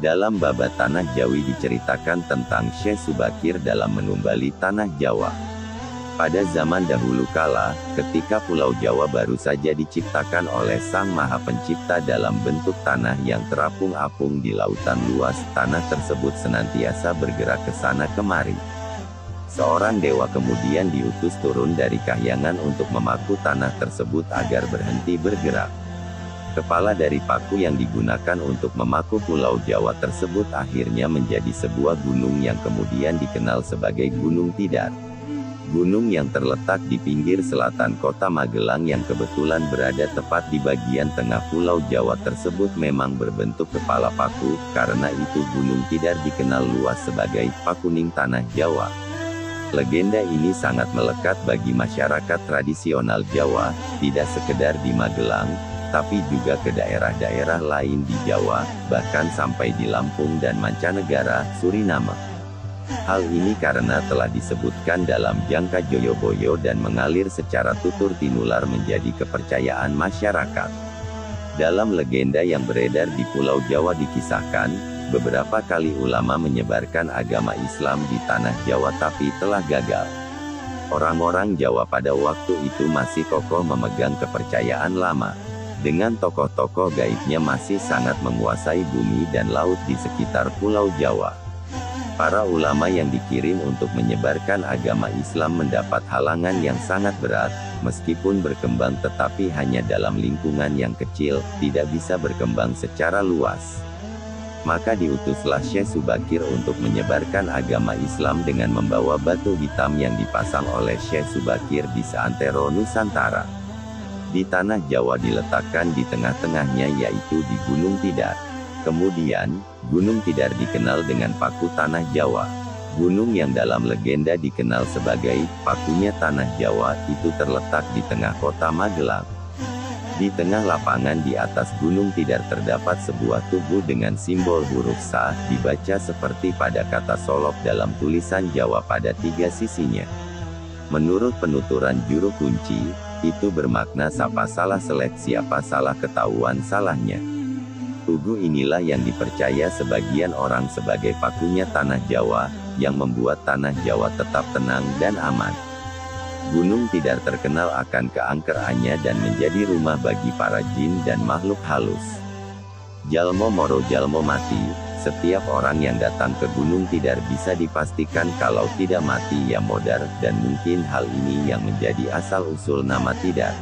Dalam babat Tanah Jawi diceritakan tentang Syekh Subakir dalam menumbali Tanah Jawa. Pada zaman dahulu kala, ketika Pulau Jawa baru saja diciptakan oleh Sang Maha Pencipta dalam bentuk tanah yang terapung-apung di lautan luas, tanah tersebut senantiasa bergerak ke sana kemari. Seorang dewa kemudian diutus turun dari kahyangan untuk memaku tanah tersebut agar berhenti bergerak. Kepala dari paku yang digunakan untuk memaku Pulau Jawa tersebut akhirnya menjadi sebuah gunung yang kemudian dikenal sebagai Gunung Tidar. Gunung yang terletak di pinggir selatan kota Magelang yang kebetulan berada tepat di bagian tengah Pulau Jawa tersebut memang berbentuk kepala paku, karena itu Gunung Tidar dikenal luas sebagai Pakuning Tanah Jawa. Legenda ini sangat melekat bagi masyarakat tradisional Jawa, tidak sekedar di Magelang, tapi juga ke daerah-daerah lain di Jawa, bahkan sampai di Lampung dan mancanegara, Suriname. Hal ini karena telah disebutkan dalam Jangka Joyoboyo dan mengalir secara tutur tinular menjadi kepercayaan masyarakat. Dalam legenda yang beredar di Pulau Jawa dikisahkan, beberapa kali ulama menyebarkan agama Islam di tanah Jawa tapi telah gagal. Orang-orang Jawa pada waktu itu masih kokoh memegang kepercayaan lama. Dengan tokoh-tokoh gaibnya masih sangat menguasai bumi dan laut di sekitar Pulau Jawa. Para ulama yang dikirim untuk menyebarkan agama Islam mendapat halangan yang sangat berat, meskipun berkembang tetapi hanya dalam lingkungan yang kecil, tidak bisa berkembang secara luas. Maka diutuslah Syekh Subakir untuk menyebarkan agama Islam dengan membawa batu hitam yang dipasang oleh Syekh Subakir di seantero Nusantara. Di tanah Jawa diletakkan di tengah-tengahnya yaitu di Gunung Tidar. Kemudian, Gunung Tidar dikenal dengan Paku Tanah Jawa. Gunung yang dalam legenda dikenal sebagai Pakunya Tanah Jawa itu terletak di tengah kota Magelang. Di tengah lapangan di atas Gunung Tidar terdapat sebuah tugu dengan simbol huruf Sa, dibaca seperti pada kata solok dalam tulisan Jawa pada 3 sisinya. Menurut penuturan juru kunci, itu bermakna siapa salah selek siapa salah ketahuan salahnya. Tugu inilah yang dipercaya sebagian orang sebagai pakunya tanah Jawa, yang membuat tanah Jawa tetap tenang dan aman. Gunung Tidar terkenal akan keangkerannya dan menjadi rumah bagi para jin dan makhluk halus. Jalmo moro jalmo mati, setiap orang yang datang ke Gunung Tidar bisa dipastikan kalau tidak mati ya modar, dan mungkin hal ini yang menjadi asal-usul nama Tidar.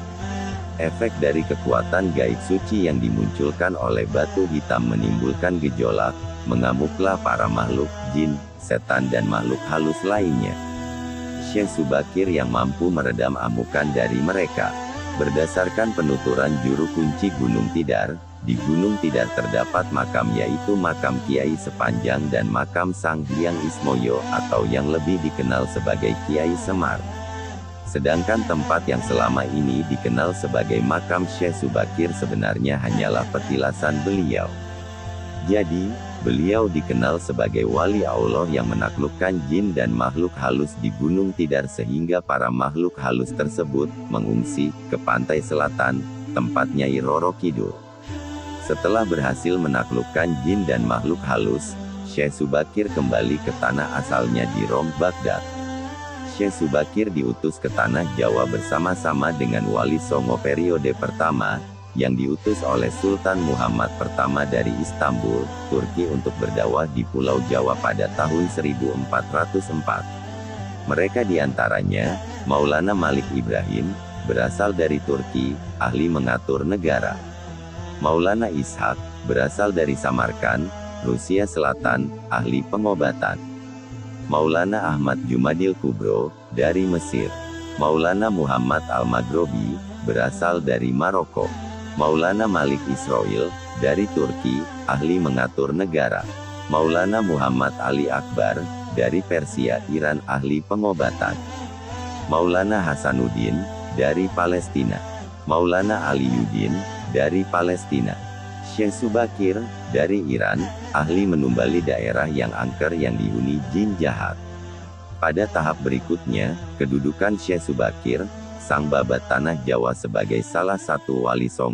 Efek dari kekuatan gaib suci yang dimunculkan oleh batu hitam menimbulkan gejolak, mengamuklah para makhluk, jin, setan dan makhluk halus lainnya. Syekh Subakir yang mampu meredam amukan dari mereka. Berdasarkan penuturan juru kunci Gunung Tidar, di Gunung Tidar terdapat makam yaitu makam Kiai Sepanjang dan makam Sang Hyang Ismoyo atau yang lebih dikenal sebagai Kiai Semar. Sedangkan tempat yang selama ini dikenal sebagai makam Syekh Subakir sebenarnya hanyalah petilasan beliau. Jadi, beliau dikenal sebagai wali Allah yang menaklukkan jin dan makhluk halus di Gunung Tidar sehingga para makhluk halus tersebut mengungsi ke pantai selatan, tempat Nyai Roro Kidul. Setelah berhasil menaklukkan jin dan makhluk halus, Syekh Subakir kembali ke tanah asalnya di Rom, Baghdad. Syekh Subakir diutus ke tanah Jawa bersama-sama dengan Wali Songo periode pertama, yang diutus oleh Sultan Muhammad pertama dari Istanbul, Turki untuk berdakwah di Pulau Jawa pada tahun 1404. Mereka diantaranya, Maulana Malik Ibrahim, berasal dari Turki, ahli mengatur negara. Maulana Ishak, berasal dari Samarkand, Rusia Selatan, ahli pengobatan. Maulana Ahmad Jumadil Kubro, dari Mesir. Maulana Muhammad Al-Maghrobi, berasal dari Maroko. Maulana Malik Israel, dari Turki, ahli mengatur negara. Maulana Muhammad Ali Akbar, dari Persia Iran, ahli pengobatan. Maulana Hasanuddin, dari Palestina. Maulana Aliyuddin, dari Palestina. Syekh Subakir, dari Iran, ahli menumbali daerah yang angker yang dihuni jin jahat. Pada tahap berikutnya, kedudukan Syekh Subakir, sang babat tanah Jawa sebagai salah satu wali songo